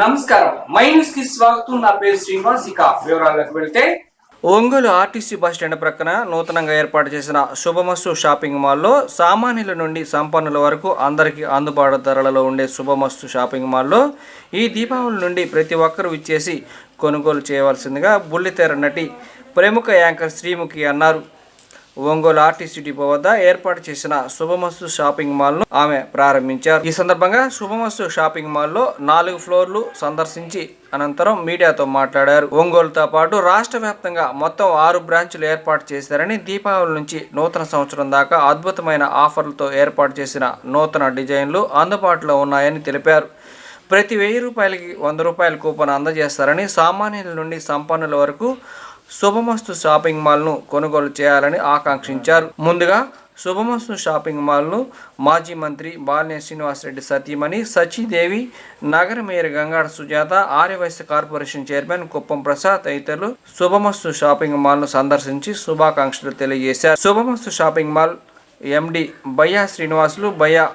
నమస్కారం, my news కి స్వాగతం. నా పేరు శ్రీనివాస్. ఇక వివరాలకు వెళ్తే, ఒంగోలు ఆర్టీసీ బస్టాండ్ ప్రక్కన నూతనంగా ఏర్పాటు చేసిన శుభమస్తు షాపింగ్ మాల్లో సామాన్యుల నుండి సంపన్నుల వరకు అందరికీ అందుబాటు ధరలలో ఉండే శుభమస్తు షాపింగ్ మాల్లో ఈ దీపావళి నుండి ప్రతి ఒక్కరూ ఇచ్చేసి కొనుగోలు చేయవలసిందిగా బుల్లితెర నటి ప్రముఖ యాంకర్ శ్రీముఖి అన్నారు. ఒంగోలు ఆర్టీసీ డిపో వద్ద ఏర్పాటు చేసిన శుభమస్తు షాపింగ్ మాల్ను ఆమె ప్రారంభించారు. ఈ సందర్భంగా శుభమస్తు షాపింగ్ మాల్లో 4 ఫ్లోర్లు సందర్శించి అనంతరం మీడియాతో మాట్లాడారు. ఒంగోలుతో పాటు రాష్ట్ర వ్యాప్తంగా మొత్తం 6 బ్రాంచులు ఏర్పాటు చేశారని, దీపావళి నుంచి నూతన సంవత్సరం దాకా అద్భుతమైన ఆఫర్లతో ఏర్పాటు చేసిన నూతన డిజైన్లు అందుబాటులో ఉన్నాయని తెలిపారు. ప్రతి 1000 రూపాయలకి 100 రూపాయల కూపన్ అందజేస్తారని, సామాన్యుల నుండి సంపన్నుల వరకు శుభమస్తు షాపింగ్ మాల్ను కొనుగోలు చేయాలని ఆకాంక్షించారు. ముందుగా శుభమస్తు షాపింగ్ మాల్ను మాజీ మంత్రి బాలినేని శ్రీనివాసరెడ్డి సతీమణి సచీదేవి, నగర mayor Gangada Sujatha, Aryavysya corporation chairman Kuppam Prasad తదితరులు శుభమస్తు షాపింగ్ మాల్ను సందర్శించి శుభాకాంక్షలు తెలియజేశారు. Subhamasthu shopping mall MD Bayya Srinivasulu, Bayya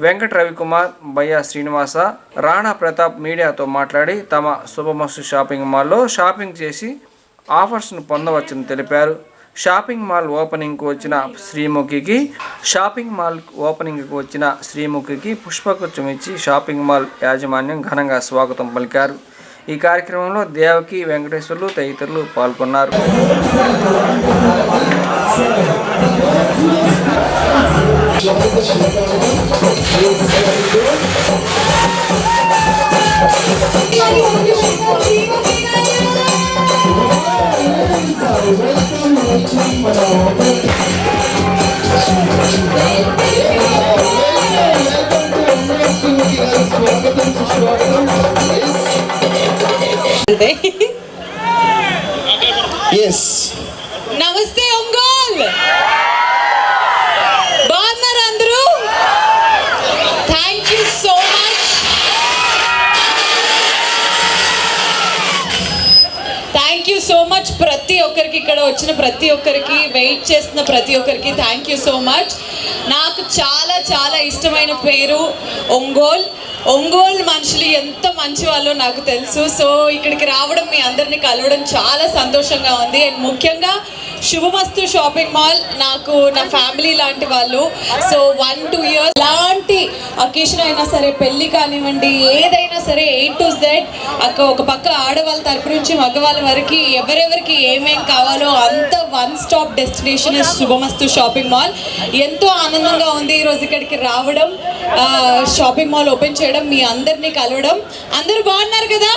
Venkata Ravikumar, Bayya Srinivasa, Rana Pratap మీడియాతో మాట్లాడి తమ శుభమస్తు షాపింగ్ మాల్లో షాపింగ్ చేసి ఆఫర్స్ను పొందవచ్చని తెలిపారు. షాపింగ్ మాల్ ఓపెనింగ్కు వచ్చిన శ్రీముఖికి పుష్పగుచ్చం ఇచ్చి షాపింగ్ మాల్ యాజమాన్యం ఘనంగా స్వాగతం పలికారు. ఈ కార్యక్రమంలో దేవకి, వెంకటేశ్వర్లు తదితరులు పాల్గొన్నారు. నమస్తే ఒంగోల్, బాగున్నారు అందరూ? Thank you so much. Thank you so much ప్రతి ఒక్కరికి, ఇక్కడ వచ్చిన ప్రతి ఒక్కరికి, వెయిట్ చేస్తున్న ప్రతి ఒక్కరికి థ్యాంక్ యూ సో మచ్. నాకు చాలా చాలా ఇష్టమైన పేరు ఒంగోల్. ఒంగోలు మనుషులు ఎంత మంచి వాళ్ళో నాకు తెలుసు. సో ఇక్కడికి రావడం, మీ అందరినీ కలవడం చాలా సంతోషంగా ఉంది. అండ్ ముఖ్యంగా శుభమస్తు షాపింగ్ మాల్ నాకు నా ఫ్యామిలీ లాంటి వాళ్ళు. సో 1-2 years లాంటి అకేషన్ అయినా సరే, పెళ్ళి కానివ్వండి, ఏదైనా సరే A to Z ఒక పక్క ఆడవాళ్ళ తరపు నుంచి మగవాళ్ళ వరకు ఎవరెవరికి ఏమేం కావాలో అంత వన్ స్టాప్ డెస్టినేషన్ శుభమస్తు షాపింగ్ మాల్. ఎంతో ఆనందంగా ఉంది ఈరోజు ఇక్కడికి రావడం, షాపింగ్ మాల్ ఓపెన్ చేయడం, మీ అందరినీ కలవడం. అందరూ బాగున్నారు కదా?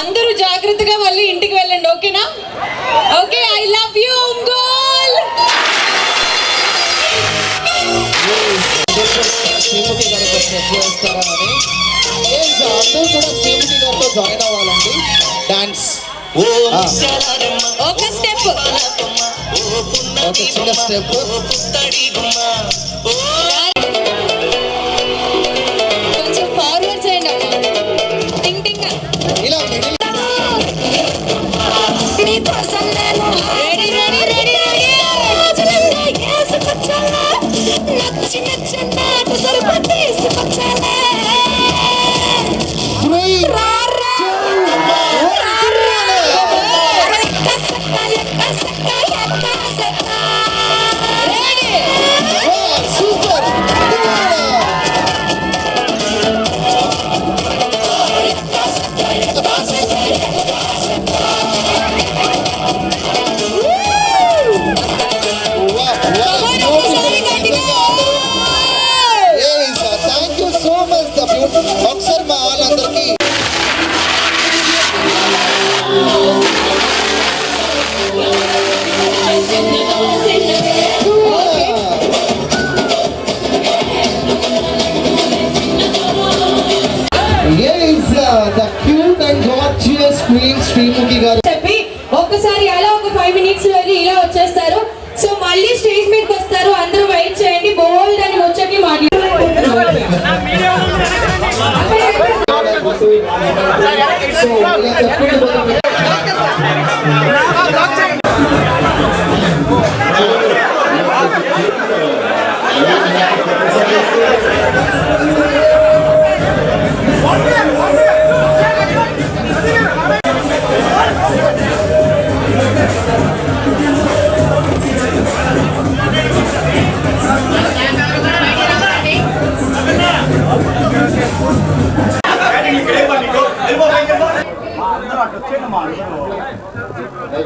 అందరూ జాగ్రత్తగా మళ్ళీ ఇంటికి వెళ్ళండి, ఓకేనా? Okay, I love you Ongole. Sreemukhi గారికి చేస్తారని అందరూ కూడా శ్రీముఖి గారితో జాయిన్ అవ్వాలండి. డాన్స్ ఒక స్టెప్, ఒక చిన్న స్టెప్. కొంచెం ఫార్వర్డ్ చేయండి అమ్మా. టింగ్ టింగ్ ఇలా మిడిల్ ఒకసారి మా వాళ్ళందరికీ the cute and gorgeous queen Sreemukhi గారు చెప్పి ఒక్కసారి అలా ఒక 5 minutes వెళ్ళి ఇలా వచ్చేస్తారు. సో మళ్ళీ స్టేజ్ మీదకి వస్తారు, అందరూ వెయిట్ చేయండి. బోల్డ్ అని వచ్చి మాట్లాడారు.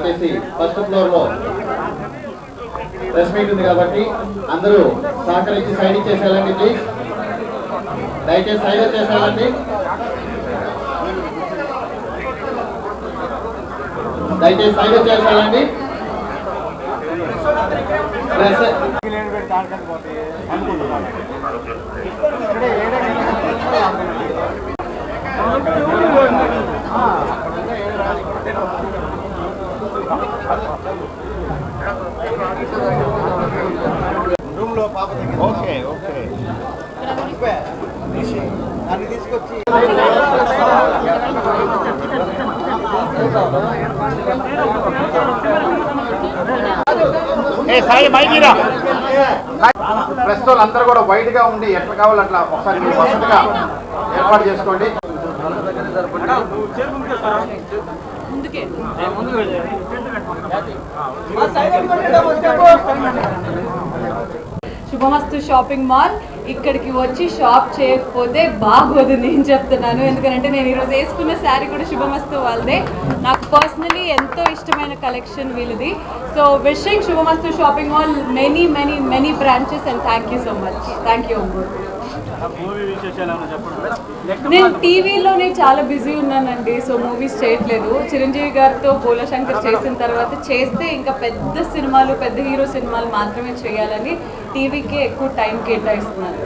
వచ్చేసి ఫస్ట్ ఫ్లోర్ లో ప్రెస్ మీట్ ఉంది కాబట్టి అందరూ సహకరించి సైడ్ ఇచ్చేసేయాలండి ప్లీజ్. దయచేసి సైడ్ వచ్చేసేయాలండి. దయచేసి సైడ్ వచ్చేసేయాలండి. ఓకే ఓకే దాన్ని తీసుకొచ్చి ప్రెస్ వాళ్ళు అందరూ కూడా వైడ్ గా ఉండి ఎట్లా కావాలి అట్లా ఒకసారి మీరు వసతిగా ఏర్పాటు చేసుకోండి. శుభమస్తు షాపింగ్ మాల్ ఇక్కడికి వచ్చి షాప్ చేయకపోతే బాగోదు, నేను చెప్తున్నాను. ఎందుకంటే నేను ఈరోజు వేసుకున్న శారీ కూడా శుభమస్తు వాళ్ళదే. నాకు పర్సనలీ ఎంతో ఇష్టమైన కలెక్షన్ వీళ్ళది. So wishing Subhamastu shopping mall many many many branches and thank you so much. Thank you. నేను టీవీలోనే చాలా బిజీ ఉన్నానండి, సో మూవీస్ చేయట్లేదు. చిరంజీవి గారితో పోలశంకర్ చేసిన తర్వాత చేస్తే ఇంకా పెద్ద సినిమాలు, పెద్ద హీరో సినిమాలు మాత్రమే చేయాలని టీవీకే ఎక్కువ టైం కేటాయిస్తున్నాను.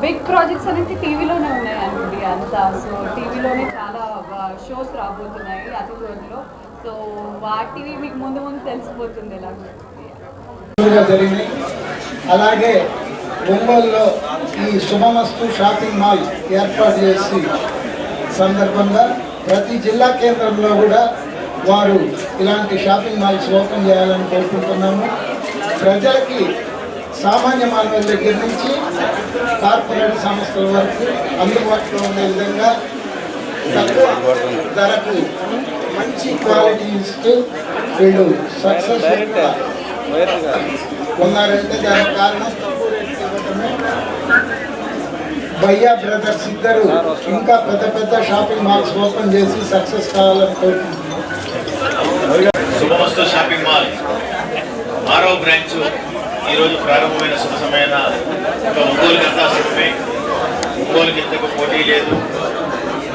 బిగ్ ప్రాజెక్ట్స్ అనేది టీవీలోనే ఉన్నాయండి అంతా. సో టీవీలోనే చాలా షోస్ రాబోతున్నాయి అతి త్వరలో. సో వాటివి మీకు ముందు ముందు తెలిసిపోతుంది ఎలాగో. జరిగినాయి. అలాగే ఒంగోలులో ఈ శుభమస్తు షాపింగ్ మాల్ ఏర్పాటు చేసి సందర్భంగా ప్రతి జిల్లా కేంద్రంలో కూడా వారు ఇలాంటి షాపింగ్ మాల్స్ ఓపెన్ చేయాలని కోరుకుంటున్నాము. ప్రజలకి సామాన్య మానవుల దగ్గర నుంచి కార్పొరేట్ సంస్థల వరకు అందుబాటులో ఉండే విధంగా తక్కువ ధరకు మంచి క్వాలిటీ ఇస్తూ వీళ్ళు సక్సెస్ఫుల్గా ఉన్నారంటే దానికి కారణం తక్కువ రేట్కి ఇవ్వటమే. భయ్యా బ్రదర్స్ ఇద్దరు ఇంకా పెద్ద పెద్ద షాపింగ్ మాల్స్ ఓపెన్ చేసి సక్సెస్ కావాలని కోరుకుంటున్నాం. శుభమస్తు షాపింగ్ మాల్ 6వ బ్రాంచ్ ఈరోజు ప్రారంభమైన శుభ సమయాన ఒంగోలుకి అంతా శుభమే. ఒంగోలుకి ఇంతకు పోటీ లేదు,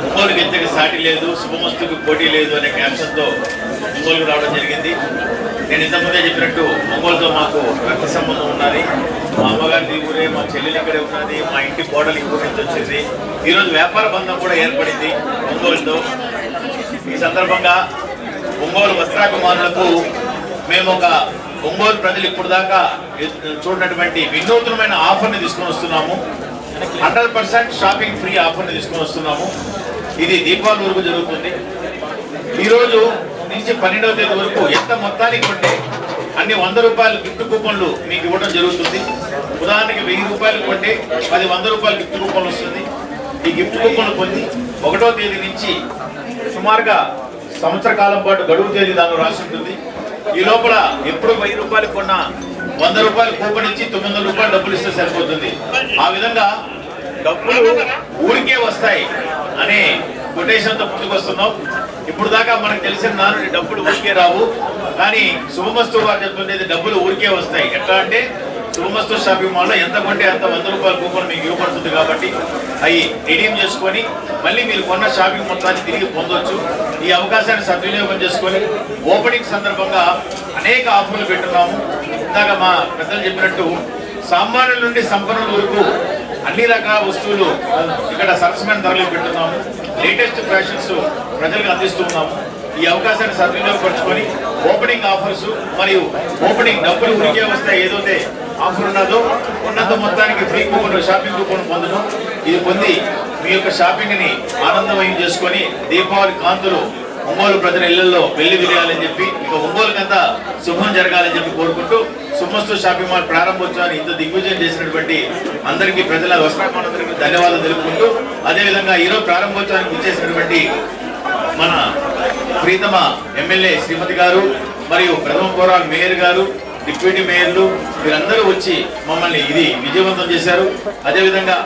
ఒంగోలుకి ఇంతకు సాటి లేదు, శుభమస్తుకు పోటీ లేదు అనే క్యాప్షన్తో ఒంగోలుకు రావడం జరిగింది. నేను ఇంతకుముందే చెప్పినట్టు ఒంగోలుతో మాకు రక్త సంబంధం ఉన్నది. మా అమ్మగారి ఊరే, మా చెల్లెలు ఇక్కడే ఉన్నది, మా ఇంటి కోడలు ఈ ఊరి నుంచి వచ్చింది. ఈరోజు వ్యాపార బంధం కూడా ఏర్పడింది ఒంగోలుతో. ఈ సందర్భంగా ఒంగోలు వస్త్రాభిమానులకు మేము ఒక ఒంగోలు ప్రజలు ఇప్పుడు దాకా చూడనటువంటి వినూత్నమైన ఆఫర్ని తీసుకొని వస్తున్నాము. 100% షాపింగ్ ఫ్రీ ఆఫర్ని తీసుకొని వస్తున్నాము. ఇది దీపావళి వరకు జరుగుతుంది. ఈరోజు నుంచి 12వ తేదీ వరకు ఎంత మొత్తానికి కొంటే అన్ని 100 రూపాయల గిఫ్ట్ కూపన్లు మీకు ఇవ్వడం జరుగుతుంది. ఉదాహరణకి 1000 రూపాయలు కొంటే 10 100 రూపాయల గిఫ్ట్ కూపన్ వస్తుంది. ఈ గిఫ్ట్ కూపన్లు పొంది 1వ తేదీ నుంచి సుమారుగా సంవత్సర కాలం పాటు గడువు తేదీ దానిలో రాసి ఉంటుంది. ఈ లోపల ఎప్పుడు 1000 రూపాయలు కొన్నా 100 రూపాయలు కూపన్ ఇచ్చి 900 రూపాయలు డబ్బులు ఇస్తే సరిపోతుంది. ఆ విధంగా డబ్బులు ఊరికే వస్తాయి అనే కొటేషన్తో ముందుకు వస్తున్నాం. ఇప్పుడు దాకా మనకు తెలిసిన నానుడి డబ్బులు ఊరికే రావు, కానీ శుభమస్తు వారు చెప్తుండేది డబ్బులు ఊరికే వస్తాయి. ఎట్లా అంటే శుభమస్తు షాపింగ్ మాల్లో ఎంత కొంటే అంత 100 రూపాయల కూపన్ మీకు ఇవ్వబడుతుంది. కాబట్టి అవి రిడీమ్ చేసుకొని మళ్ళీ మీరు కొన్న షాపింగ్ మొత్తాన్ని తిరిగి పొందొచ్చు. ఈ అవకాశాన్ని సద్వినియోగం చేసుకొని ఓపెనింగ్ సందర్భంగా అనేక ఆఫర్లు పెట్టున్నాము. ఇందాక మా పెద్దలు చెప్పినట్టు సామాన్యుల నుండి సంపన్నుల వరకు అన్ని రకాల వస్తువులు ఇక్కడ సరసమైన ధరలు పెట్టున్నాము. లేటెస్ట్ ఫ్యాషన్స్ ప్రజలకు అందిస్తున్నాము. ఈ అవకాశాన్ని సద్వినియోగపరచుకొని ఓపెనింగ్ ఆఫర్స్ మరియు ఓపెనింగ్ డబ్బులు ఉరికే వస్తాయి ఏదైతే ఆఫర్ ఉన్నదో ఉన్నంత మొత్తానికి ఫ్రీ కూపన్, షాపింగ్ కూపన్ పొందడం. ఇది పొంది మీ యొక్క షాపింగ్ని ఆనందమయం చేసుకొని దీపావళి కాంతులు ఒంగోలు ప్రజల ఇళ్లలో వెళ్లి విరియాలని చెప్పి ఇక ఒంగోలుకంతా శుభం జరగాలని చెప్పి కోరుకుంటూ శుభమస్తు షాపింగ్ మాల్ ప్రారంభోత్సవాన్ని ఇంత దిగ్విజయం చేసినటువంటి అందరికీ ప్రజల వస్త్రాభిమానులందరికీ ధన్యవాదాలు తెలుపుకుంటూ, అదేవిధంగా ఈరోజు ప్రారంభోత్సవానికి ఇచ్చేసినటువంటి మన ప్రీతమ ఎమ్మెల్యే శ్రీమతి గారు మరియు ప్రథమ పౌరాల మేయర్ గారు, డిప్యూటీ మేయర్లు వీరందరూ వచ్చి మమ్మల్ని ఇది విజయవంతం చేశారు. అదేవిధంగా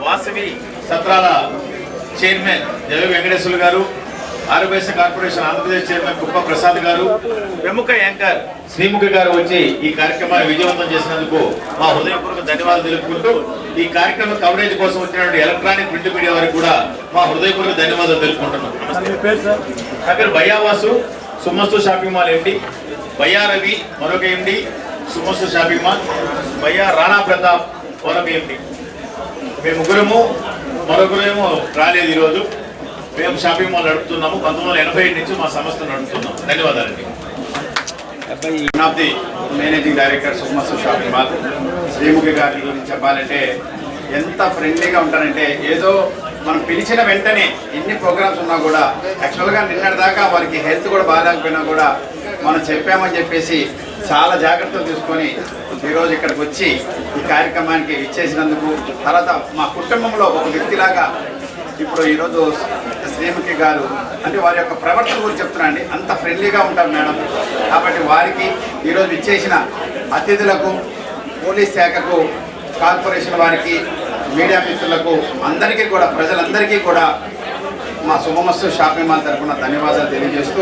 వాసవి సత్రాల చైర్మన్ దేవి వెంకటేశ్వర గారు, ఆర్యవైశ్య కార్పొరేషన్ ఆంధ్రప్రదేశ్ చైర్మన్ కుప్ప ప్రసాద్ గారు, ప్రముఖ యాంకర్ శ్రీముఖి గారు వచ్చి ఈ కార్యక్రమాన్ని విజయవంతం చేసినందుకు మా హృదయపూర్వక ధన్యవాదాలు తెలుపుకుంటూ, ఈ కార్యక్రమం కవరేజ్ కోసం వచ్చినటువంటి ఎలక్ట్రానిక్ ప్రింట్ మీడియా వారికి కూడా మా హృదయపూర్వక ధన్యవాదాలు తెలుపుకుంటున్నాం. నా పేరు బయ్యావాసు, సుమస్తు షాపింగ్ మాల్ ఎండి, బయ్యా రవి మరొక ఎండి, సుమస్తు షాపింగ్ మాల్, బయ్యా రాణా ప్రతాప్ మరొక ఎండి. మేము ముగ్గురము, మరొకరేమో రాలేదు ఈరోజు. మేము షాపింగ్ మాల్ నడుపుతున్నాము. 1987 నుంచి మా సంస్థ నడుపుతున్నాం. ధన్యవాదాలండి. One of the managing director సుమస్తు షాపింగ్ మాల్. శ్రీముఖి గారి గురించి చెప్పాలంటే ఎంత ఫ్రెండ్లీగా ఉంటారంటే, ఏదో మనం పిలిచిన వెంటనే ఎన్ని ప్రోగ్రామ్స్ ఉన్నా కూడా, యాక్చువల్గా నిన్నటిదాకా వారికి హెల్త్ కూడా బాగాలేకపోయినా కూడా మనం చెప్పామని చెప్పేసి చాలా జాగ్రత్తలు తీసుకొని ఈరోజు ఇక్కడికి వచ్చి ఈ కార్యక్రమానికి ఇచ్చేసినందుకు, తర్వాత మా కుటుంబంలో ఒక వ్యక్తిలాగా ఇప్పుడు ఈరోజు శ్రీముఖి గారు అంటే వారి యొక్క ప్రవర్తన గురించి చెప్తున్నానండి. అంత ఫ్రెండ్లీగా ఉంటారు మేడం. కాబట్టి వారికి ఈరోజు ఇచ్చేసిన అతిథులకు, పోలీస్ శాఖకు, కార్పొరేషన్ వారికి, మీడియా మిత్రులకు అందరికీ కూడా, ప్రజలందరికీ కూడా మా శుభమస్తు షాపింగ్ మాల్ తరఫున ధన్యవాదాలు తెలియజేస్తూ,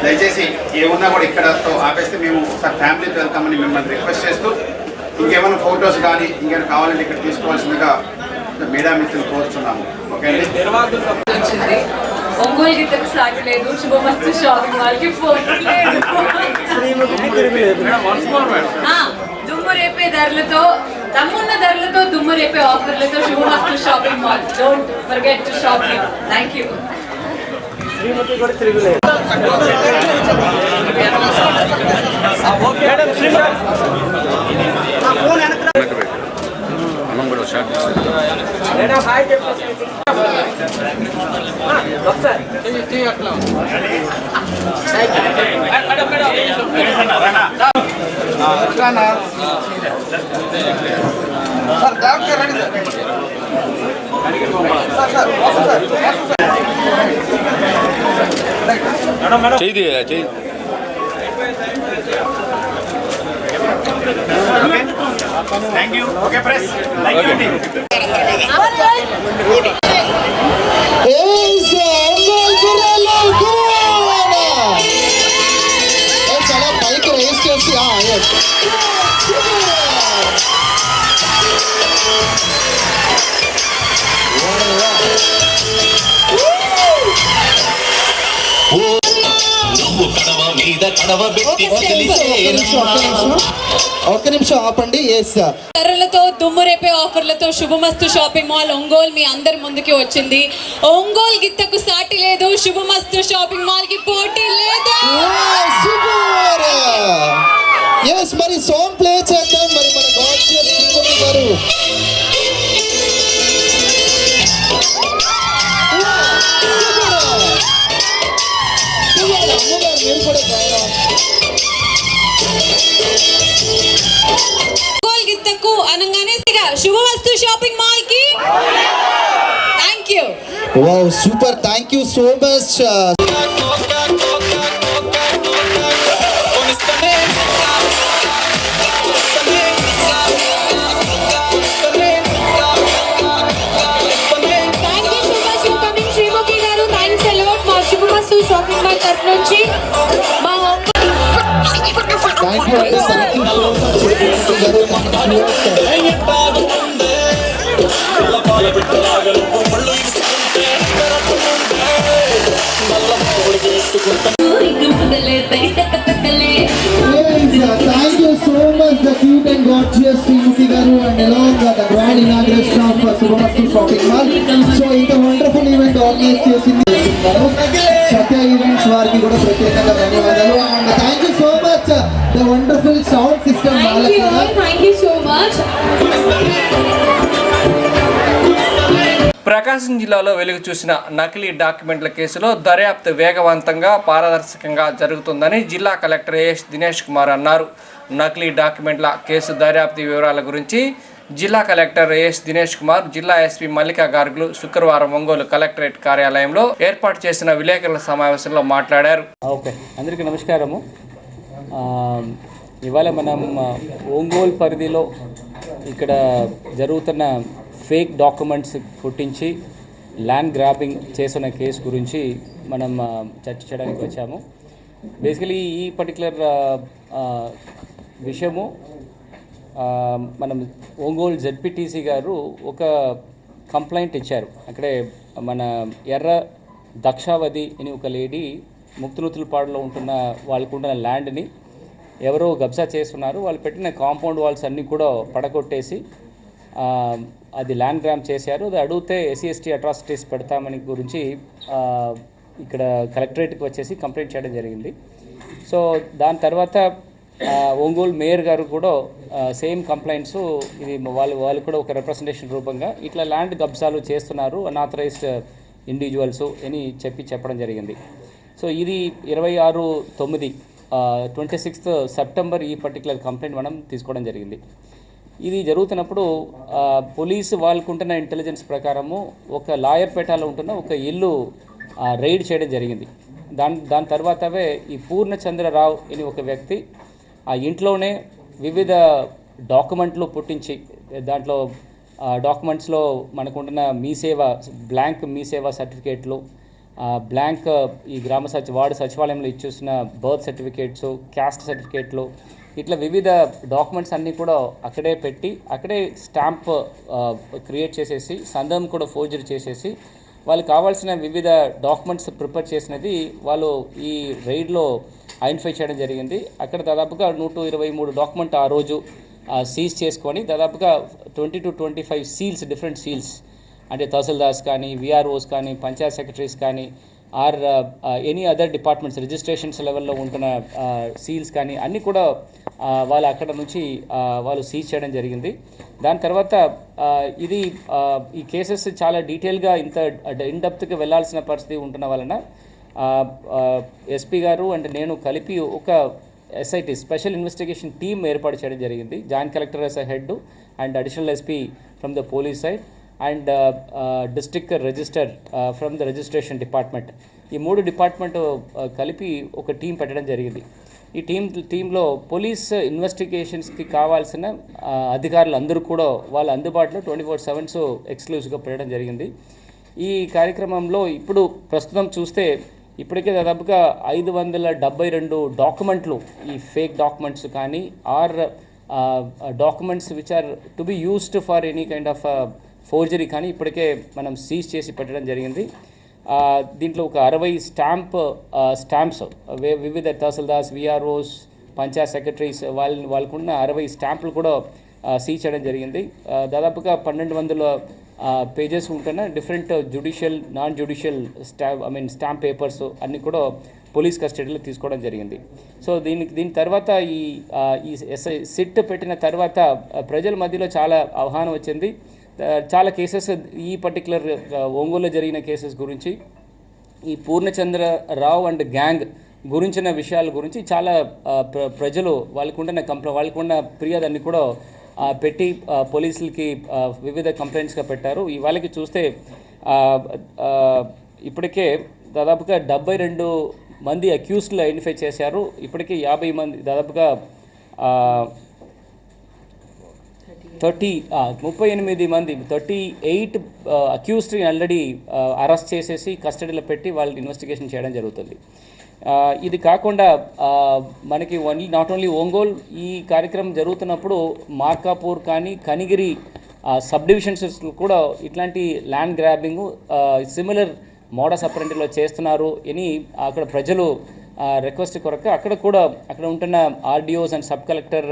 దయచేసి ఏమున్నా కూడా ఇక్కడతో ఆపేస్తే మేము ఒకసారి ఫ్యామిలీతో వెళ్తామని మిమ్మల్ని రిక్వెస్ట్ చేస్తూ, ఇంకేమైనా ఫొటోస్ కానీ ఇంకేమైనా కావాలంటే ఇక్కడ తీసుకోవాల్సిందిగా మీడియా మిత్రులు కోరుచున్నాము. ఓకే అండి. వచ్చింది ఒంగోలు గిత్తకు సాటి లేదు, శుభమస్తు షాపింగ్ మాల్కి పోటీ లేదు. దుమ్ము రేపే ధరలతో, తమ్మున్న ధరలతో, దుమ్ము రేపే ఆఫర్లతో శుభమస్తు shopping mall. Don't forget to shop here. Thank you. Thank you. Okay press. Thank you అండి. చాలా పైకి రేస్ చేసి ఒక్క నిమిషం ఆపండి. ధరలతో, దుమ్ము రేపే ఆఫర్లతో శుభమస్తు షాపింగ్ మాల్ ఒంగోలు మీ అందరి ముందుకి వచ్చింది. ఒంగోలు గిత్తకు సాటి లేదు, శుభమస్తు షాపింగ్ మాల్ కి పోటీ లేదు. మరి సాంగ్ ప్లే చేద్దాం. మరి మన గాడ్జియస్ శ్రీముఖి గారు ఒంగోలు గిత్తకు అనగానే శుభమస్తు షాపింగ్ మాల్ కి thank you. Wow, super. Thank you so much. Shopping mall తరఫు నుంచి మా థ్యాంక్ యూ అండి. Thank you so Thank you so much, the cute and gorgeous Srimuki Garu, and along with the grand inauguration of Shubhamastu Shopping Mall. So, it's a wonderful event organized చేసింది సత్య events వారికి కూడా ప్రత్యేకంగా ధన్యవాదాలు. And thank you so much, the wonderful sound system. Thank you so much. ప్రకాశం జిల్లాలో వెలుగు చూసిన నకిలీ డాక్యుమెంట్ల కేసులో దర్యాప్తు వేగవంతంగా, పారదర్శకంగా జరుగుతుందని జిల్లా కలెక్టర్ ఏఎస్ దినేష్ కుమార్ అన్నారు. నకిలీ డాక్యుమెంట్ల కేసు దర్యాప్తు వివరాల గురించి జిల్లా కలెక్టర్ ఏఎస్ దినేష్ కుమార్, జిల్లా ఎస్పీ మల్లికా గార్గులు శుక్రవారం ఒంగోలు కలెక్టరేట్ కార్యాలయంలో ఏర్పాటు చేసిన విలేకరుల సమావేశంలో మాట్లాడారు. ఓకే, అందరికీ నమస్కారము. ఇవాళ మనం ఒంగోలు పరిధిలో ఇక్కడ జరుగుతున్న ఫేక్ డాక్యుమెంట్స్ పుట్టించి ల్యాండ్ గ్రాబింగ్ చేసిన కేసు గురించి మనం చర్చించడానికి వచ్చాము. బేసికలీ ఈ పర్టికులర్ విషయము మనం ఒంగోలు జెడ్పీటీసీ గారు ఒక కంప్లైంట్ ఇచ్చారు. అక్కడే మన ఎర్ర దక్షావతి అని ఒక లేడీ ముక్తునూతులపాడులో ఉంటున్న వాళ్ళకు ఉంటున్న ల్యాండ్ని ఎవరో కబ్జా చేస్తున్నారు. వాళ్ళు పెట్టిన కాంపౌండ్ వాల్స్ అన్నీ కూడా పడగొట్టేసి అది ల్యాండ్ గ్రామ్ చేశారు. అది అడిగితే SC/ST అట్రాసిటీస్ పెడతామని గురించి ఇక్కడ కలెక్టరేట్కి వచ్చేసి కంప్లైంట్ చేయడం జరిగింది. సో దాని తర్వాత ఒంగోలు మేయర్ గారు కూడా సేమ్ కంప్లైంట్స్ ఇది వాళ్ళు కూడా ఒక రిప్రజెంటేషన్ రూపంగా ఇట్లా ల్యాండ్ కబ్జాలు చేస్తున్నారు అన్ఆథరైజ్డ్ ఇండివిజువల్స్ అని చెప్పడం జరిగింది. సో ఇది 26/9 సెప్టెంబర్ ఈ పర్టికులర్ కంప్లైంట్ మనం తీసుకోవడం జరిగింది. ఇది జరుగుతున్నప్పుడు పోలీసు వాళ్ళకుంటున్న ఇంటెలిజెన్స్ ప్రకారము ఒక లాయర్పేటలో ఉంటున్న ఒక ఇల్లు రైడ్ చేయడం జరిగింది. దాని తర్వాతవే ఈ పూర్ణచంద్రరావు అని ఒక వ్యక్తి ఆ ఇంట్లోనే వివిధ డాక్యుమెంట్లు పుట్టించి దాంట్లో డాక్యుమెంట్స్లో మనకుంటున్న బ్లాంక్ మీ సేవ సర్టిఫికేట్లు, బ్లాంక్ ఈ వార్డు సచివాలయంలో ఇచ్చేసిన బర్త్ సర్టిఫికేట్స్, క్యాస్ట్ సర్టిఫికేట్లు, ఇట్లా వివిధ డాక్యుమెంట్స్ అన్నీ కూడా అక్కడే పెట్టి అక్కడే స్టాంప్ క్రియేట్ చేసేసి సంతకం కూడా ఫోర్జరీ చేసేసి వాళ్ళకి కావాల్సిన వివిధ డాక్యుమెంట్స్ ప్రిపేర్ చేసినది వాళ్ళు ఈ రైడ్లో ఐడెంటిఫై చేయడం జరిగింది. అక్కడ దాదాపుగా 123 డాక్యుమెంట్ ఆ రోజు సీజ్ చేసుకొని దాదాపుగా 20 to 25 సీల్స్, డిఫరెంట్ సీల్స్ అంటే తహసీల్దార్స్ కానీ, VROs కానీ, పంచాయత్ సెక్రటరీస్ కానీ or any other departments registrations లెవెల్లో ఉంటున్న సీల్స్ కానీ అన్నీ కూడా వాళ్ళు అక్కడ నుంచి వాళ్ళు సీజ్ చేయడం జరిగింది. దాని తర్వాత ఈ కేసెస్ చాలా డీటెయిల్గా ఇంత ఇన్డెప్త్గా వెళ్ళాల్సిన పరిస్థితి ఉంటున్న వలన SP గారు అండ్ నేను కలిపి ఒక SIT స్పెషల్ ఇన్వెస్టిగేషన్ టీమ్ ఏర్పాటు చేయడం జరిగింది. Joint collector as a head and additional SP from the police side and district register from the registration department. ఈ 3 డిపార్ట్మెంట్ కలిపి ఒక టీం పెట్టడం జరిగింది. ఈ టీంలో పోలీస్ ఇన్వెస్టిగేషన్స్కి కావాల్సిన అధికారులు అందరూ కూడా వాళ్ళ అందుబాటులో 24/7 ఎక్స్క్లూజివ్గా పెట్టడం జరిగింది. ఈ కార్యక్రమంలో ఇప్పుడు ప్రస్తుతం చూస్తే ఇప్పటికే దాదాపుగా 572 డాక్యుమెంట్లు, ఈ ఫేక్ డాక్యుమెంట్స్ కానీ are documents which are to be used for any kind of forgery కానీ ఇప్పటికే మనం సీజ్ చేసి పెట్టడం జరిగింది. దీంట్లో ఒక 60 స్టాంప్స్ వివిధ తహసీల్దార్స్, VROs, పంచాయత్ సెక్రటరీస్ వాళ్ళకున్న 60 స్టాంపులు కూడా సీజ్ చేయడం జరిగింది. దాదాపుగా 1200 పేజెస్ ఉంటున్న different judicial, non judicial stamp papers అన్నీ కూడా పోలీస్ కస్టడీలో తీసుకోవడం జరిగింది. సో దీని తర్వాత ఈ సిట్ పెట్టిన తర్వాత ప్రజల మధ్యలో చాలా అవగాహన వచ్చింది. చాలా కేసెస్ ఈ పర్టికులర్ ఒంగోలులో జరిగిన కేసెస్ గురించి, ఈ పూర్ణచంద్రరావు అండ్ గ్యాంగ్ గురించిన విషయాల గురించి చాలా ప్రజలు వాళ్ళకున్న ఫిర్యాదుని కూడా పెట్టి పోలీసులకి వివిధ కంప్లైంట్స్గా పెట్టారు. వాళ్ళకి చూస్తే ఇప్పటికే దాదాపుగా 72 మంది అక్యూస్డ్లు ఐడెంటిఫై చేశారు. ఇప్పటికే 50 మంది దాదాపుగా 38 మంది 38 అక్యూస్డ్ని ఆల్రెడీ అరెస్ట్ చేసేసి కస్టడీలో పెట్టి వాళ్ళు ఇన్వెస్టిగేషన్ చేయడం జరుగుతుంది. ఇది కాకుండా మనకి నాట్ ఓన్లీ ఒంగోలు ఈ కార్యక్రమం జరుగుతున్నప్పుడు మార్కాపూర్ కానీ కనిగిరి సబ్ డివిజన్స్ కూడా ఇట్లాంటి ల్యాండ్ గ్రాబింగ్ సిమిలర్ మోడస్ ఆపరెండిలో చేస్తున్నారు అని అక్కడ ప్రజలు రిక్వెస్ట్ కొరకు అక్కడ ఉంటున్న RDOs అండ్ సబ్ కలెక్టర్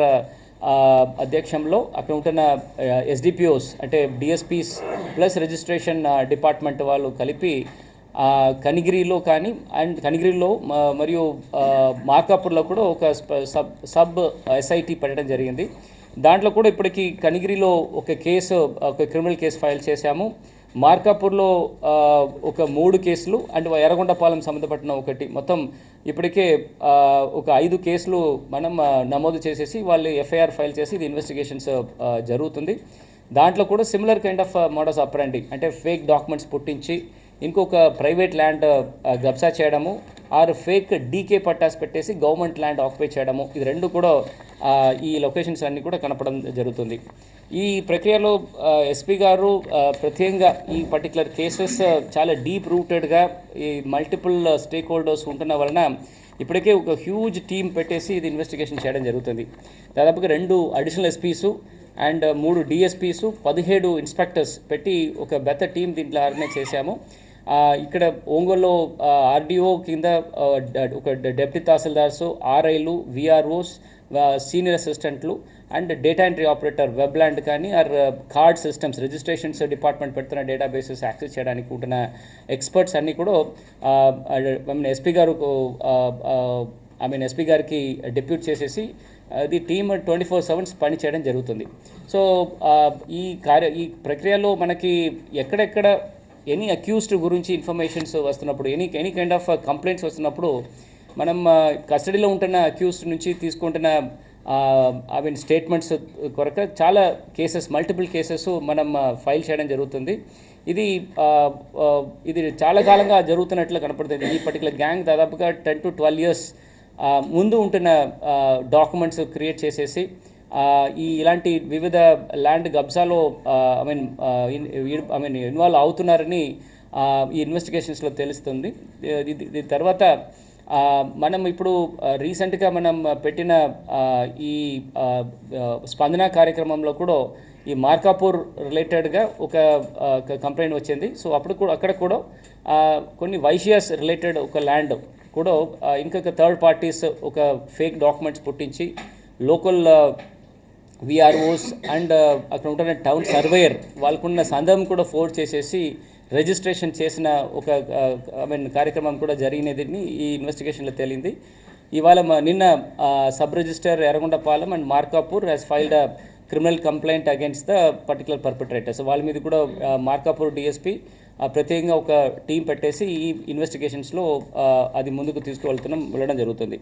అధ్యక్షంలో అక్కడ ఉంటున్న SDPOs అంటే DSPs ప్లస్ రిజిస్ట్రేషన్ డిపార్ట్మెంట్ వాళ్ళు కలిపి కనిగిరిలో కానీ అండ్ కనిగిరిలో మరియు మార్కాపూర్లో కూడా ఒక సబ్ SIT పెట్టడం జరిగింది. దాంట్లో కూడా ఇప్పటికీ కనిగిరిలో ఒక క్రిమినల్ కేసు ఫైల్ చేశాము. మార్కాపూర్లో ఒక 3 కేసులు అండ్ ఎర్రగొండపాలెం సంబంధపడిన ఒకటి, మొత్తం ఇప్పటికే ఒక 5 కేసులు మనం నమోదు చేసేసి వాళ్ళు FIR ఫైల్ చేసి ఇది ఇన్వెస్టిగేషన్స్ జరుగుతుంది. దాంట్లో కూడా సిమిలర్ కైండ్ ఆఫ్ మోడస్ ఆపరెండి అంటే ఫేక్ డాక్యుమెంట్స్ పుట్టించి ఇంకొక ప్రైవేట్ ల్యాండ్ కబ్జా చేయడము ఆర్ ఫేక్ DK పట్టాస్ పెట్టేసి గవర్నమెంట్ ల్యాండ్ ఆక్యుపై చేయడము, ఇది 2 కూడా ఈ లొకేషన్స్ అన్నీ కూడా కనపడడం జరుగుతుంది. ఈ ప్రక్రియలో ఎస్పీ గారు ప్రత్యేకంగా ఈ పర్టికులర్ కేసెస్ చాలా డీప్ రూటెడ్గా ఈ మల్టిపుల్ స్టేక్ హోల్డర్స్ ఉంటున్న వలన ఇప్పటికే ఒక హ్యూజ్ టీమ్ పెట్టేసి ఇది ఇన్వెస్టిగేషన్ చేయడం జరుగుతుంది. దాదాపుగా 2 అడిషనల్ ఎస్పీసు అండ్ 3 డిఎస్పీసు 17 ఇన్స్పెక్టర్స్ పెట్టి ఒక పెద్ద టీం దీంట్లో ఆర్గనైజ్ చేశాము. ఇక్కడ ఒంగోలులో ఆర్డీఓ కింద ఒక డెప్యూటీ తహసీల్దార్సు, ఆర్ఐలు, విఆర్ఓస్, సీనియర్ అసిస్టెంట్లు and data entry operator, webland కానీ R card systems, registrations department పెడుతున్న డేటాబేసెస్ యాక్సెస్ చేయడానికి ఉంటున్న ఎక్స్పర్ట్స్ అన్నీ కూడా ఎస్పీ గారు ఎస్పీ గారికి డెప్యూట్ చేసేసి ది టీమ్ 24/7 పని చేయడం జరుగుతుంది. సో ఈ ప్రక్రియలో మనకి ఎక్కడెక్కడ ఎనీ అక్యూస్డ్ గురించి ఇన్ఫర్మేషన్స్ వస్తున్నప్పుడు, ఎనీ కైండ్ ఆఫ్ కంప్లైంట్స్ వస్తున్నప్పుడు మనం కస్టడీలో ఉంటున్న అక్యూస్డ్ నుంచి తీసుకుంటున్న స్టేట్మెంట్స్ కొరకు చాలా కేసెస్, మల్టిపుల్ కేసెస్ మనం ఫైల్ చేయడం జరుగుతుంది. ఇది చాలా కాలంగా జరుగుతున్నట్లు కనపడుతుంది. ఈ పర్టికులర్ గ్యాంగ్ దాదాపుగా 10 to 12 years ముందు ఉంటున్న డాక్యుమెంట్స్ క్రియేట్ చేసేసి ఇలాంటి వివిధ ల్యాండ్ కబ్జాలో ఇన్వాల్వ్ అవుతున్నారని ఈ ఇన్వెస్టిగేషన్స్లో తెలుస్తుంది. దీని తర్వాత మనం ఇప్పుడు రీసెంట్గా మనం పెట్టిన ఈ స్పందన కార్యక్రమంలో కూడా ఈ మార్కాపూర్ రిలేటెడ్గా ఒక కంప్లైంట్ వచ్చింది. సో అక్కడ కూడా కొన్ని వైషియాస్ రిలేటెడ్ ఒక ల్యాండ్ కూడా ఇంకొక థర్డ్ పార్టీస్ ఒక ఫేక్ డాక్యుమెంట్స్ పుట్టించి లోకల్ విఆర్ఓస్ అండ్ అక్కడ ఉంటున్న టౌన్ సర్వేయర్ వాళ్ళకున్న సందేహం కూడా ఫోర్డ్ చేసేసి రిజిస్ట్రేషన్ చేసిన ఒక కార్యక్రమం కూడా జరిగినదని ఈ ఇన్వెస్టిగేషన్లో తేలింది. ఇవాళ నిన్న sub register Yerragondapalem and Markapur has filed a criminal complaint against the particular perpetrators. వాళ్ళ మీద కూడా మార్కాపూర్ డిఎస్పీ ప్రత్యేకంగా ఒక టీం పెట్టేసి ఈ ఇన్వెస్టిగేషన్స్లో అది ముందుకు వెళ్ళడం జరుగుతుంది.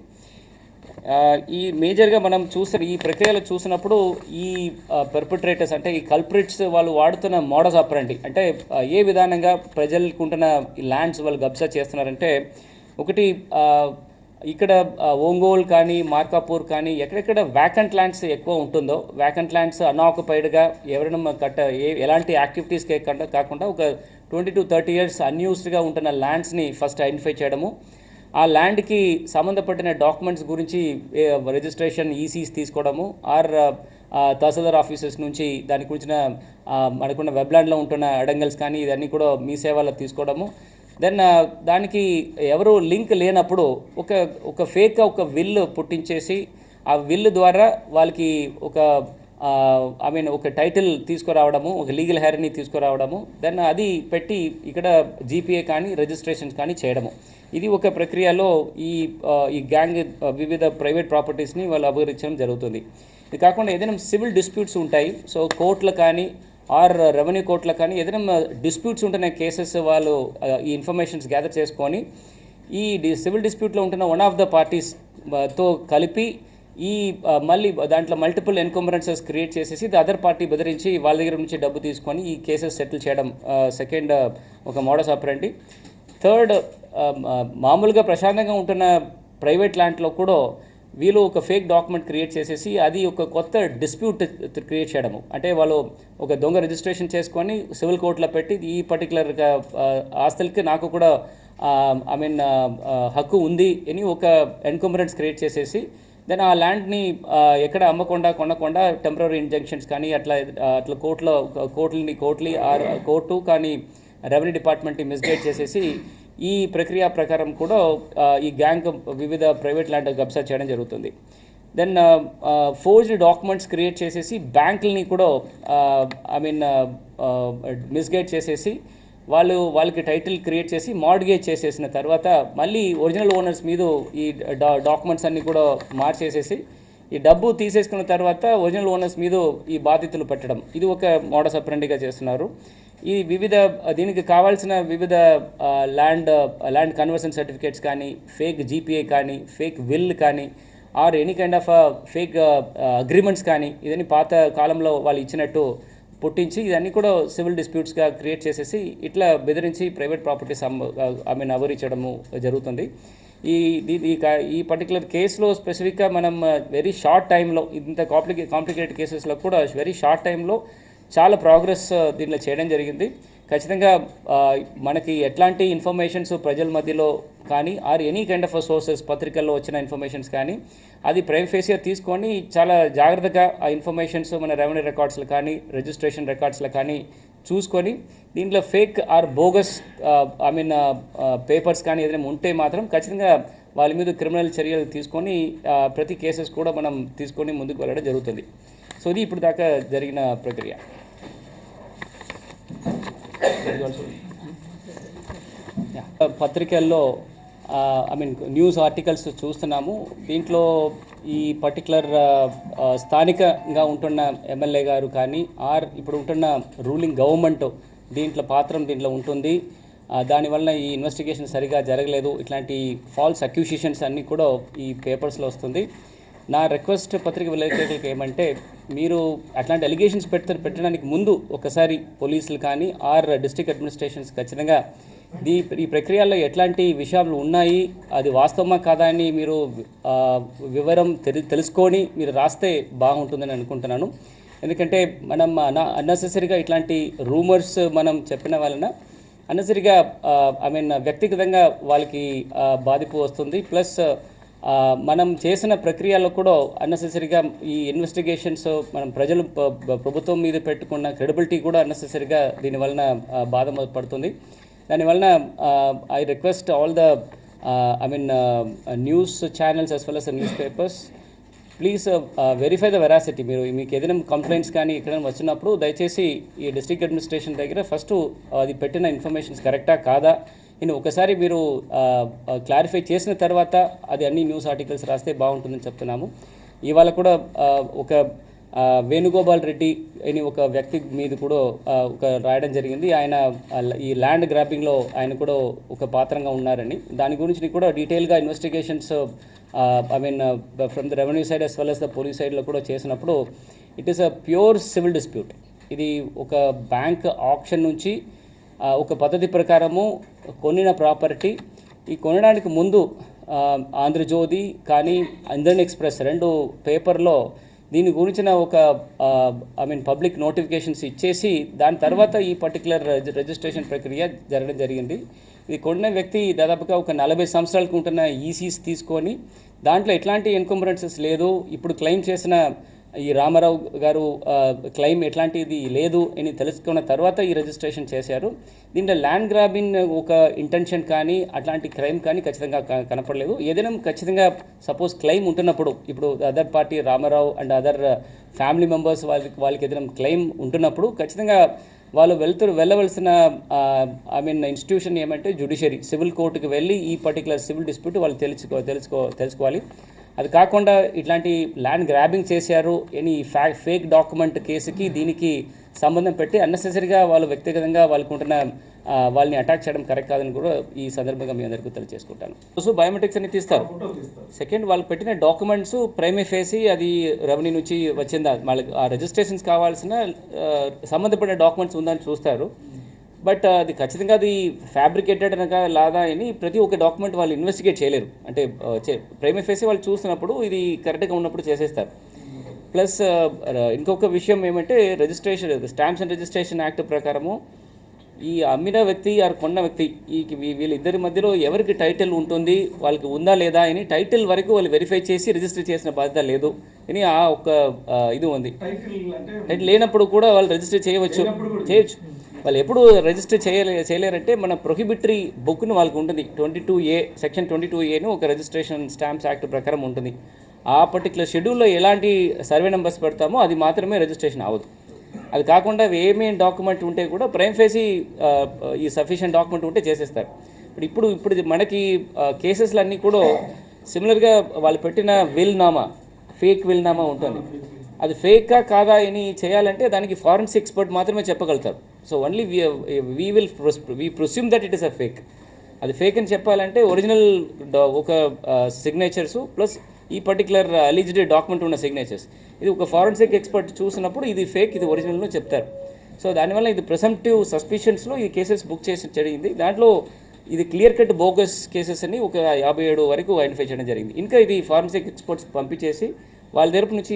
ఈ మేజర్గా మనం ఈ ప్రక్రియలో చూసినప్పుడు ఈ పర్పెట్రేటర్స్ అంటే ఈ కల్ప్రిట్స్ వాళ్ళు వాడుతున్న మోడస్ ఆపరండి అంటే ఏ విధానంగా ప్రజలకు ఉంటున్న ల్యాండ్స్ వాళ్ళు కబ్జా చేస్తున్నారంటే, ఒకటి ఇక్కడ ఒంగోలు కానీ మార్కాపూర్ కానీ ఎక్కడెక్కడ వ్యాకెంట్ ల్యాండ్స్ ఎక్కువ ఉంటుందో, వ్యాకెంట్ ల్యాండ్స్ అన్ఆక్యుపైడ్గా ఎవరైనా ఎలాంటి యాక్టివిటీస్ కాకుండా ఒక 20 to 30 years అన్యూస్డ్గా ఉంటున్న ల్యాండ్స్ని ఫస్ట్ ఐడెంటిఫై చేయడము, ఆ ల్యాండ్కి సంబంధపడిన డాక్యుమెంట్స్ గురించి రిజిస్ట్రేషన్ ఈసీస్ తీసుకోవడము, ఆర్ తహసీల్దార్ ఆఫీసెస్ నుంచి దాని గురించిన మనకున్న వెబ్లాండ్లో ఉంటున్న అడంగల్స్ కానీ ఇవన్నీ కూడా మీ సేవలో తీసుకోవడము. దెన్ దానికి ఎవరు లింక్ లేనప్పుడు ఒక ఫేక్ ఒక విల్ పుట్టించేసి ఆ విల్ ద్వారా వాళ్ళకి ఒక టైటిల్ తీసుకురావడము, ఒక లీగల్ హెయిర్ని తీసుకురావడము, దెన్ అది పెట్టి ఇక్కడ జీపీఏ కానీ రిజిస్ట్రేషన్స్ కానీ చేయడము. ఇది ఒక ప్రక్రియలో ఈ గ్యాంగ్ వివిధ ప్రైవేట్ ప్రాపర్టీస్ని వాళ్ళు అభివృద్ధించడం జరుగుతుంది. ఇది కాకుండా ఏదైనా సివిల్ డిస్ప్యూట్స్ ఉంటాయి, సో కోర్టులు కానీ ఆర్ రెవెన్యూ కోర్టులో కానీ ఏదైనా డిస్ప్యూట్స్ ఉంటున్న కేసెస్ వాళ్ళు ఈ ఇన్ఫర్మేషన్స్ గ్యాదర్ చేసుకొని ఈ సివిల్ డిస్ప్యూట్లో ఉంటున్న వన్ ఆఫ్ ద పార్టీస్ తో కలిపి మళ్ళీ దాంట్లో మల్టిపుల్ ఎన్కంబరెన్సెస్ క్రియేట్ చేసేసి ది అదర్ పార్టీ బెదిరించి వాళ్ళ దగ్గర నుంచి డబ్బు తీసుకొని ఈ కేసెస్ సెటిల్ చేయడం సెకండ్ ఒక మోడస్ ఆపరండి. థర్డ్, మామూలుగా ప్రశాంతంగా ఉంటున్న ప్రైవేట్ ల్యాండ్లో కూడా వీళ్ళు ఒక ఫేక్ డాక్యుమెంట్ క్రియేట్ చేసేసి అది ఒక కొత్త డిస్ప్యూట్ క్రియేట్ చేయడము, అంటే వాళ్ళు ఒక దొంగ రిజిస్ట్రేషన్ చేసుకొని సివిల్ కోర్టులో పెట్టి ఈ పర్టికులర్ ఆస్తులకి నాకు కూడా హక్కు ఉంది అని ఒక ఎన్కంబరెన్స్ క్రియేట్ చేసేసి దెన్ ఆ ల్యాండ్ని ఎక్కడ కొనకుండా టెంపరరీ ఇంజంక్షన్స్ కానీ అట్లా కోర్టు కానీ రెవెన్యూ డిపార్ట్మెంట్ని మిస్గైడ్ చేసేసి ఈ ప్రక్రియ ప్రకారం కూడా ఈ గ్యాంగ్ వివిధ ప్రైవేట్ ల్యాండ్ కబ్జా చేయడం జరుగుతుంది. దెన్ ఫోర్జ్డ్ డాక్యుమెంట్స్ క్రియేట్ చేసేసి బ్యాంకులని కూడా మిస్గైడ్ చేసేసి వాళ్ళకి టైటిల్ క్రియేట్ చేసి మార్ట్గేజ్ చేసేసిన తర్వాత మళ్ళీ ఒరిజినల్ ఓనర్స్ మీద ఈ డాక్యుమెంట్స్ అన్నీ కూడా మార్చేసేసి ఈ డబ్బు తీసేసుకున్న తర్వాత ఒరిజినల్ ఓనర్స్ మీద ఈ బాధితులు పెట్టడం, ఇది ఒక మోడస్ ఆపరండిగా చేస్తున్నారు. ఈ దీనికి కావాల్సిన వివిధ ల్యాండ్ కన్వర్షన్ సర్టిఫికేట్స్ కానీ, ఫేక్ జీపీఏ కానీ, ఫేక్ విల్ కానీ, or any kind of fake agreements కానీ ఇదని పాత కాలంలో వాళ్ళు ఇచ్చినట్టు పుట్టించి ఇదన్నీ కూడా సివిల్ డిస్ప్యూట్స్గా క్రియేట్ చేసేసి ఇట్లా బెదిరించి ప్రైవేట్ ప్రాపర్టీస్ అవిరించడము జరుగుతుంది. ఈ పర్టికులర్ కేసులో స్పెసిఫిక్గా మనం వెరీ షార్ట్ టైంలో ఇంత కాంప్లికేటెడ్ కేసెస్లో కూడా వెరీ షార్ట్ టైంలో చాలా ప్రోగ్రెస్ దీంట్లో చేయడం జరిగింది. ఖచ్చితంగా మనకి ఎట్లాంటి ఇన్ఫర్మేషన్స్ ప్రజల మధ్యలో కానీ or any kind of sources పత్రికల్లో వచ్చిన ఇన్ఫర్మేషన్స్ కానీ అది ప్రైమ్ ఫేసియర్ తీసుకొని చాలా జాగ్రత్తగా ఆ ఇన్ఫర్మేషన్స్ మన రెవెన్యూ రికార్డ్స్లో కానీ రిజిస్ట్రేషన్ రికార్డ్స్లో కానీ చూసుకొని దీంట్లో ఫేక్ ఆర్ బోగస్ పేపర్స్ కానీ ఏదైనా ఉంటే మాత్రం ఖచ్చితంగా వాళ్ళ మీద క్రిమినల్ చర్యలు తీసుకొని ప్రతి కేసెస్ కూడా మనం తీసుకొని ముందుకు వెళ్ళడం జరుగుతుంది. సో ఇది ఇప్పుడు దాకా జరిగిన ప్రక్రియ. పత్రికల్లో న్యూస్ ఆర్టికల్స్ చూస్తున్నాము. దీంట్లో ఈ పర్టికులర్ స్థానికంగా ఉంటున్న ఎమ్మెల్యే గారు కానీ ఆర్ ఇప్పుడు ఉంటున్న రూలింగ్ గవర్నమెంట్ దీంట్లో ఉంటుంది. దానివల్ల ఈ ఇన్వెస్టిగేషన్ సరిగా జరగలేదు, ఇట్లాంటి ఫాల్స్ అక్యూజిషన్స్ అన్నీ కూడా ఈ పేపర్స్లో వస్తుంది. నా రిక్వెస్ట్ పత్రిక విలేకరులకు ఏమంటే, మీరు అట్లాంటి అలిగేషన్స్ పెట్టడానికి ముందు ఒకసారి పోలీసులు కానీ ఆర్ డిస్ట్రిక్ట్ అడ్మినిస్ట్రేషన్స్ ఖచ్చితంగా ఈ ప్రక్రియలో ఎట్లాంటి విషయాలు ఉన్నాయి, అది వాస్తవమా కాదా అని మీరు వివరం తెలుసుకొని మీరు రాస్తే బాగుంటుందని అనుకుంటున్నాను. ఎందుకంటే మనం అన్నెసెసరీగా ఇట్లాంటి రూమర్స్ మనం చెప్పిన వలన అన్నెసరీగా వ్యక్తిగతంగా వాళ్ళకి బాధింపు వస్తుంది. ప్లస్ మనం చేసిన ప్రక్రియలో కూడా అన్నెసెసరీగా ఈ ఇన్వెస్టిగేషన్స్ మనం ప్రజలు ప్రభుత్వం మీద పెట్టుకున్న క్రెడిబిలిటీ కూడా అన్నెసెసరీగా దీనివలన బాధపడుతుంది. దానివలన I request all the news channels as well as the newspapers, please verify the veracity. మీకు ఏదైనా కంప్లైంట్స్ కానీ ఎక్కడైనా వచ్చినప్పుడు దయచేసి ఈ డిస్ట్రిక్ట్ అడ్మినిస్ట్రేషన్ దగ్గర ఫస్ట్ అది పెట్టిన ఇన్ఫర్మేషన్స్ కరెక్టా కాదా అని ఒకసారి మీరు క్లారిఫై చేసిన తర్వాత అది అన్ని న్యూస్ ఆర్టికల్స్ రాస్తే బాగుంటుందని చెప్తున్నాము. ఇవాళ కూడా ఒక వేణుగోపాల్ రెడ్డి అని ఒక వ్యక్తి మీద కూడా ఒక రాయడం జరిగింది. ఆయన ఈ ల్యాండ్ గ్రాబింగ్లో ఆయన కూడా ఒక పాత్రంగా ఉన్నారని, దాని గురించి కూడా డీటెయిల్గా investigations from the revenue side as well as the police సైడ్లో కూడా చేసినప్పుడు it is a pure civil dispute. ఇది ఒక బ్యాంక్ ఆప్షన్ నుంచి ఒక పద్ధతి ప్రకారము కొనిన ప్రాపర్టీ. ఈ కొనడానికి ముందు ఆంధ్రజ్యోతి కానీ ఇండియన్ ఎక్స్ప్రెస్ రెండు పేపర్లో దీని గురించిన ఒక పబ్లిక్ నోటిఫికేషన్స్ ఇచ్చేసి దాని తర్వాత ఈ పర్టికులర్ రిజిస్ట్రేషన్ ప్రక్రియ జరగడం జరిగింది. ఇది కొన్న వ్యక్తి దాదాపుగా ఒక 40 సంవత్సరాలకు ఉంటున్న ఈసీస్ తీసుకొని దాంట్లో ఎట్లాంటి ఎన్కంబరెన్సెస్ లేదు, ఇప్పుడు క్లెయిమ్ చేసిన ఈ రామారావు గారు క్లెయిమ్ ఎట్లాంటిది లేదు అని తెలుసుకున్న తర్వాత ఈ రిజిస్ట్రేషన్ చేశారు. దీంట్లో ల్యాండ్ గ్రాబింగ్ ఒక ఇంటెన్షన్ కానీ అట్లాంటి క్రైమ్ కానీ ఖచ్చితంగా కనపడలేదు. ఏదైనా ఖచ్చితంగా సపోజ్ క్లెయిమ్ ఉంటున్నప్పుడు, ఇప్పుడు other party Ramarao and other family members వాళ్ళకి ఏదైనా క్లెయిమ్ ఉంటున్నప్పుడు ఖచ్చితంగా వాళ్ళు వెళ్ళవలసిన ఇన్స్టిట్యూషన్ ఏమంటే జ్యుడిషియరీ, సివిల్ కోర్టుకి వెళ్ళి ఈ పర్టికులర్ సివిల్ డిస్ప్యూట్ వాళ్ళు తెలుసుకోవాలి. అది కాకుండా ఇట్లాంటి ల్యాండ్ గ్రాబింగ్ చేశారు అని ఫేక్ డాక్యుమెంట్ కేసుకి దీనికి సంబంధం పెట్టి అన్నెసెసరీగా వాళ్ళు వ్యక్తిగతంగా వాళ్ళని అటాక్ చేయడం కరెక్ట్ కాదని కూడా ఈ సందర్భంగా మీ అందరికీ తెలియజేసుకుంటాను. సో బయోమెట్రిక్స్ అన్ని తీస్తారు. సెకండ్, వాళ్ళు పెట్టిన డాక్యుమెంట్స్ ప్రైమే ఫేసి అది రెవెన్యూ నుంచి వచ్చిందా, వాళ్ళకి ఆ రిజిస్ట్రేషన్స్ కావాల్సిన సంబంధపడిన డాక్యుమెంట్స్ ఉందని చూస్తారు. బట్ అది ఖచ్చితంగా అది ఫ్యాబ్రికేటెడ్ అనగా లాదా అని ప్రతి ఒక్క డాక్యుమెంట్ వాళ్ళు ఇన్వెస్టిగేట్ చేయలేరు. అంటే ప్రైమే ఫేసి వాళ్ళు చూసినప్పుడు ఇది కరెక్ట్గా ఉన్నప్పుడు చేసేస్తారు. ప్లస్ ఇంకొక విషయం ఏమంటే స్టాంప్స్ అండ్ రిజిస్ట్రేషన్ యాక్ట్ ప్రకారము ఈ అమ్మిన వ్యక్తి ఆర్ కొన్న వ్యక్తి వీళ్ళిద్దరి మధ్యలో ఎవరికి టైటిల్ ఉంటుంది, వాళ్ళకి ఉందా లేదా అని టైటిల్ వరకు వాళ్ళు వెరిఫై చేసి రిజిస్టర్ చేసిన బాధ్యత లేదు అని ఆ ఒక ఇది ఉంది. టైటిల్ లేనప్పుడు కూడా వాళ్ళు రిజిస్టర్ చేయవచ్చు. వాళ్ళు ఎప్పుడు రిజిస్టర్ చేయలేరంటే మన ప్రొహిబిటరీ బుక్ను వాళ్ళకి ఉంటుంది. 22A సెక్షన్ 22A ఒక రిజిస్ట్రేషన్ స్టాంప్స్ యాక్ట్ ప్రకారం ఉంటుంది. ఆ పర్టికులర్ షెడ్యూల్లో ఎలాంటి సర్వే నెంబర్స్ పెడతామో అది మాత్రమే రిజిస్ట్రేషన్ అవ్వదు. అది కాకుండా ఏమేమి డాక్యుమెంట్ ఉంటే కూడా ప్రైమ్ ఫేసి ఈ సఫిషియెంట్ డాక్యుమెంట్ ఉంటే చేసేస్తారు. ఇప్పుడు మనకి కేసెస్లు అన్నీ కూడా సిమిలర్గా వాళ్ళు పెట్టిన ఫేక్ విల్నామా ఉంటుంది. అది ఫేకా కాదా అని చేయాలంటే దానికి ఫారెన్సిక్ ఎక్స్పర్ట్ మాత్రమే చెప్పగలుగుతారు. So only we presume that it is a fake. అది ఫేక్ అని చెప్పాలంటే ఒరిజినల్ ఒక సిగ్నేచర్స్ ప్లస్ ఈ పర్టికులర్ అలిజ్డ్ డాక్యుమెంట్ ఉన్న సిగ్నేచర్స్, ఇది ఒక ఫారెన్సిక్ ఎక్స్పర్ట్ చూసినప్పుడు ఇది ఫేక్, ఇది ఒరిజినల్ చెప్తారు. సో దానివల్ల ఇది ప్రిసంప్టివ్ సస్పిషన్స్లో ఈ కేసెస్ బుక్ చేసి జరిగింది. దాంట్లో ఇది క్లియర్ కట్ బోగస్ కేసెస్ అని ఒక 57 వరకు ఐడెంటిఫై చేయడం జరిగింది. ఇంకా ఇది ఫారెన్సిక్ ఎక్స్పర్ట్స్ పంపించేసి వాళ్ళ తరపు నుంచి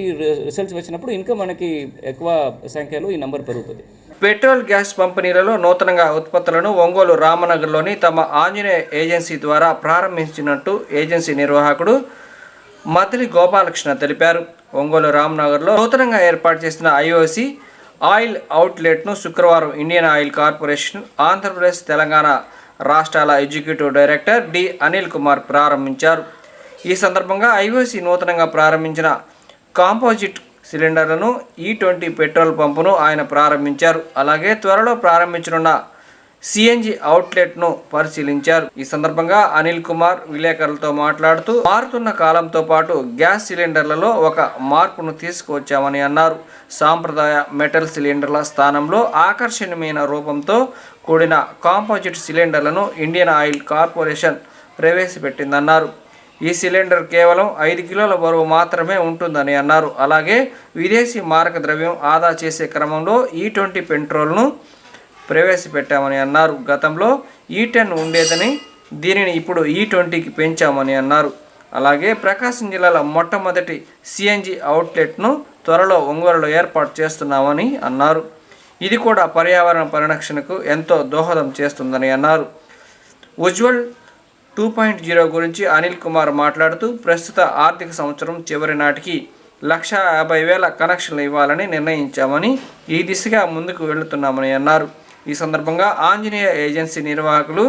రిజల్ట్స్ వచ్చినప్పుడు ఇంకా మనకి ఎక్కువ సంఖ్యలో ఈ నంబర్ పెరుగుతుంది. పెట్రోల్ గ్యాస్ పంపిణీలలో నూతనంగా ఉత్పత్తులను ఒంగోలు రామనగర్లోని తమ ఆంజనేయ ఏజెన్సీ ద్వారా ప్రారంభించినట్టు ఏజెన్సీ నిర్వాహకుడు మద్దిలి గోపాలకృష్ణ తెలిపారు. ఒంగోలు రామనగర్లో నూతనంగా ఏర్పాటు చేసిన ఐఓసి ఆయిల్ అవుట్లెట్ను శుక్రవారం Indian Oil Corporation Andhra Pradesh Telangana రాష్ట్రాల executive director D Anil Kumar ప్రారంభించారు. ఈ సందర్భంగా ఐఓసి నూతనంగా ప్రారంభించిన కాంపోజిట్ సిలిండర్లను E20 పెట్రోల్ పంపును ఆయన ప్రారంభించారు. అలాగే త్వరలో ప్రారంభించనున్న సిఎన్జి అవుట్లెట్ను పరిశీలించారు. ఈ సందర్భంగా అనిల్ కుమార్ విలేకరులతో మాట్లాడుతూ మారుతున్న కాలంతో పాటు గ్యాస్ సిలిండర్లలో ఒక మార్పును తీసుకువచ్చామని అన్నారు. సాంప్రదాయ మెటల్ సిలిండర్ల స్థానంలో ఆకర్షణీయమైన రూపంతో కూడిన కాంపోజిట్ సిలిండర్లను ఇండియన్ ఆయిల్ కార్పొరేషన్ ప్రవేశపెట్టిందన్నారు. ఈ సిలిండర్ కేవలం 5 కిలోల బరువు మాత్రమే ఉంటుందని అన్నారు. అలాగే విదేశీ మారక ద్రవ్యం ఆదా చేసే క్రమంలో E20 పెట్రోల్ను ప్రవేశపెట్టామని అన్నారు. గతంలో E10 ఉండేదని దీనిని ఇప్పుడు E20కి పెంచామని అన్నారు. అలాగే ప్రకాశం జిల్లాలో మొట్టమొదటి సిఎన్జి అవుట్లెట్ను త్వరలో ఒంగోలులో ఏర్పాటు చేస్తున్నామని అన్నారు. ఇది కూడా పర్యావరణ పరిరక్షణకు ఎంతో దోహదం చేస్తుందని అన్నారు. ఉజ్వల్ 2.0 గురించి అనిల్ కుమార్ మాట్లాడుతూ ప్రస్తుత ఆర్థిక సంవత్సరం చివరి నాటికి 150,000 కనెక్షన్లు ఇవ్వాలని నిర్ణయించామని ఈ దిశగా ముందుకు వెళుతున్నామని అన్నారు. ఈ సందర్భంగా ఆంజనేయ ఏజెన్సీ నిర్వాహకులు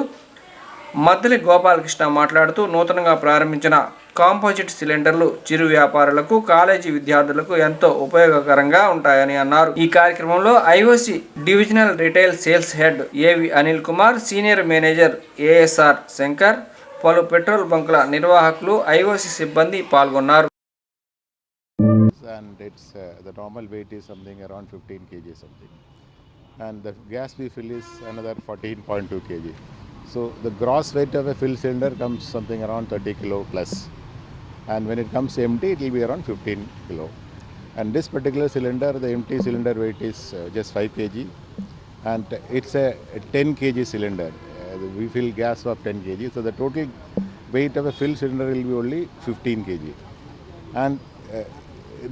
మద్దిలి గోపాలకృష్ణ మాట్లాడుతూ నూతనంగా ప్రారంభించిన కాంపోజిట్ సిలిండర్లు చిరు వ్యాపారులకు, కాలేజీ విద్యార్థులకు ఎంతో ఉపయోగకరంగా ఉంటాయని అన్నారు. ఈ కార్యక్రమంలో IOC divisional retail sales head AV Anil Kumar, senior manager ASR Shankar, పలు పెట్రోల్ బంకుల నిర్వాహకులు, ఐఓసి సిబ్బంది పాల్గొన్నారు. And it's the normal weight is something around 15 kg something, and the gas we fill is another 14.2 kg. So the gross weight of a fill cylinder comes something around 30 kilo plus, and when it comes empty it will be around 15 kilo. And this particular cylinder, the empty cylinder weight is just 5 kg, and it's a 10 kg cylinder. We fill gas of 10 kg, so the total weight of a fill cylinder will be only 15 kg. And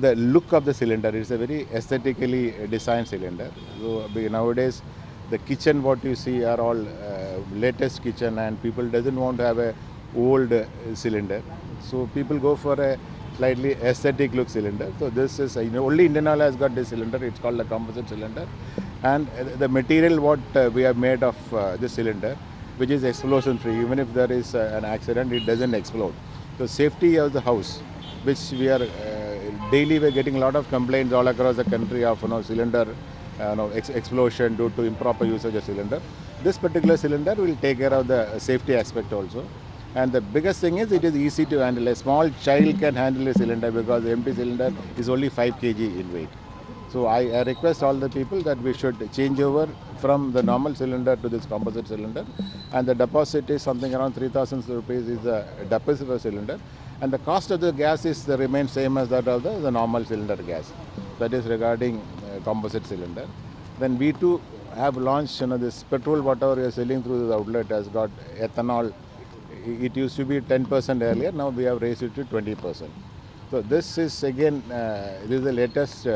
the look of the cylinder is a very aesthetically designed cylinder. So nowadays the kitchen what you see are all latest kitchen, and people doesn't want to have a old cylinder, so people go for a slightly aesthetic look cylinder. So this is only Indian Oil has got this cylinder. It's called a composite cylinder, and the material what we have made of this cylinder, which is explosion free. Even if there is an accident, it doesn't explode. So safety of the house, which we are daily we're getting a lot of complaints all across the country of cylinder explosion due to improper usage of cylinder. This particular cylinder will take care of the safety aspect also. And the biggest thing is it is easy to handle. A small child can handle a cylinder because the empty cylinder is only 5 kg in weight. So I request all the people that we should change over from the normal cylinder to this composite cylinder, and the deposit is something around 3,000 rupees is the deposit for cylinder, and the cost of the gas is remains same as that of the normal cylinder gas. That is regarding composite cylinder. Then we too have launched this petrol whatever we are selling through the outlet has got ethanol. It used to be 10% earlier, now we have raised it to 20%. So this is again this is the latest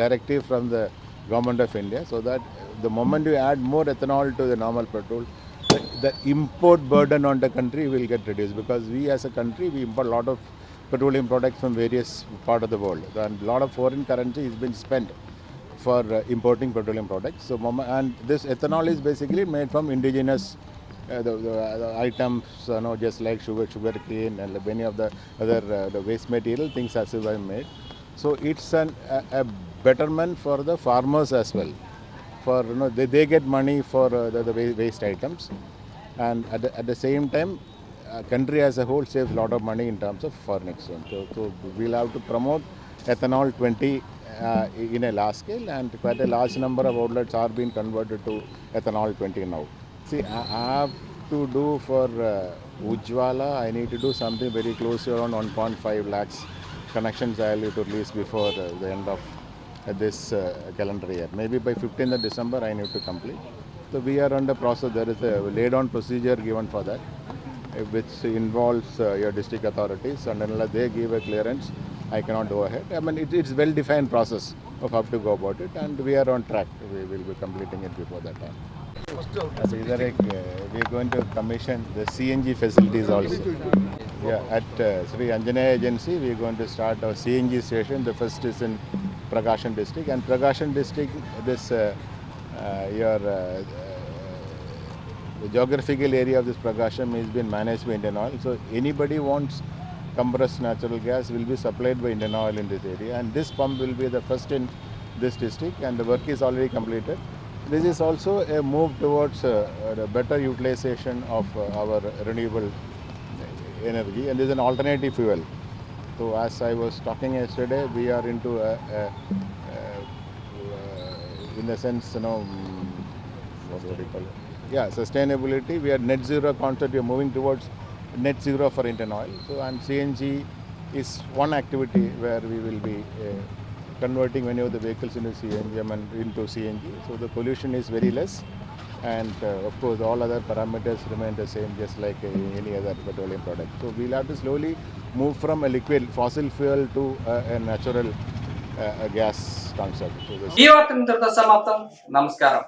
directive from the government of India, so that the moment you add more ethanol to the normal petrol, the import burden on the country will get reduced, because we as a country we import a lot of petroleum products from various parts of the world, and a lot of foreign currency is being spent for importing petroleum products. So and this ethanol is basically made from indigenous the items, just like sugar cane and many of the other the waste material things as well made. So it's a betterment for the farmers as well. For they get money for the waste items, and at the same time country as a whole saves a lot of money in terms of foreign exchange. So we'll have to promote ethanol 20 in a large scale, and quite a large number of outlets are being converted to ethanol 20 now. See, I have to do for Ujjwala, I need to do something very close to around 1.5 lakhs connections I will to release before the end of this calendar year. Maybe by 15th of December I need to complete. So we are under process. There is a laid-on procedure given for that, which involves your district authorities, and unless they give a clearance, I cannot go ahead. I mean, it's well-defined process of how to go about it, and we are on track. We will be completing it before that time. So we are going to commission the CNG facilities also. Yeah, at Sri Anjaneya Agency, we are going to start our CNG station. The first is in Prakasam district, and Prakasam district, this the geographical area of this Prakasam is being managed by Indian Oil. So anybody wants compressed natural gas will be supplied by Indian Oil in this area, and this pump will be the first in this district, and the work is already completed. This is also a move towards a better utilization of our renewable energy, and this is an alternative fuel. So as I was talking yesterday, we are into in the sense, what do you call it? Yeah, sustainability. We are net zero concept. We are moving towards net zero for Indian Oil. So, and CNG is one activity where we will be converting many of the vehicles into CNG. So the pollution is very less, and of course all other parameters remain the same, just like any other petroleum product. So we'll have to slowly move from a liquid fossil fuel to a natural gas concept. So ఈ వార్త ఇంతటితో సమాప్తం. నమస్కారం.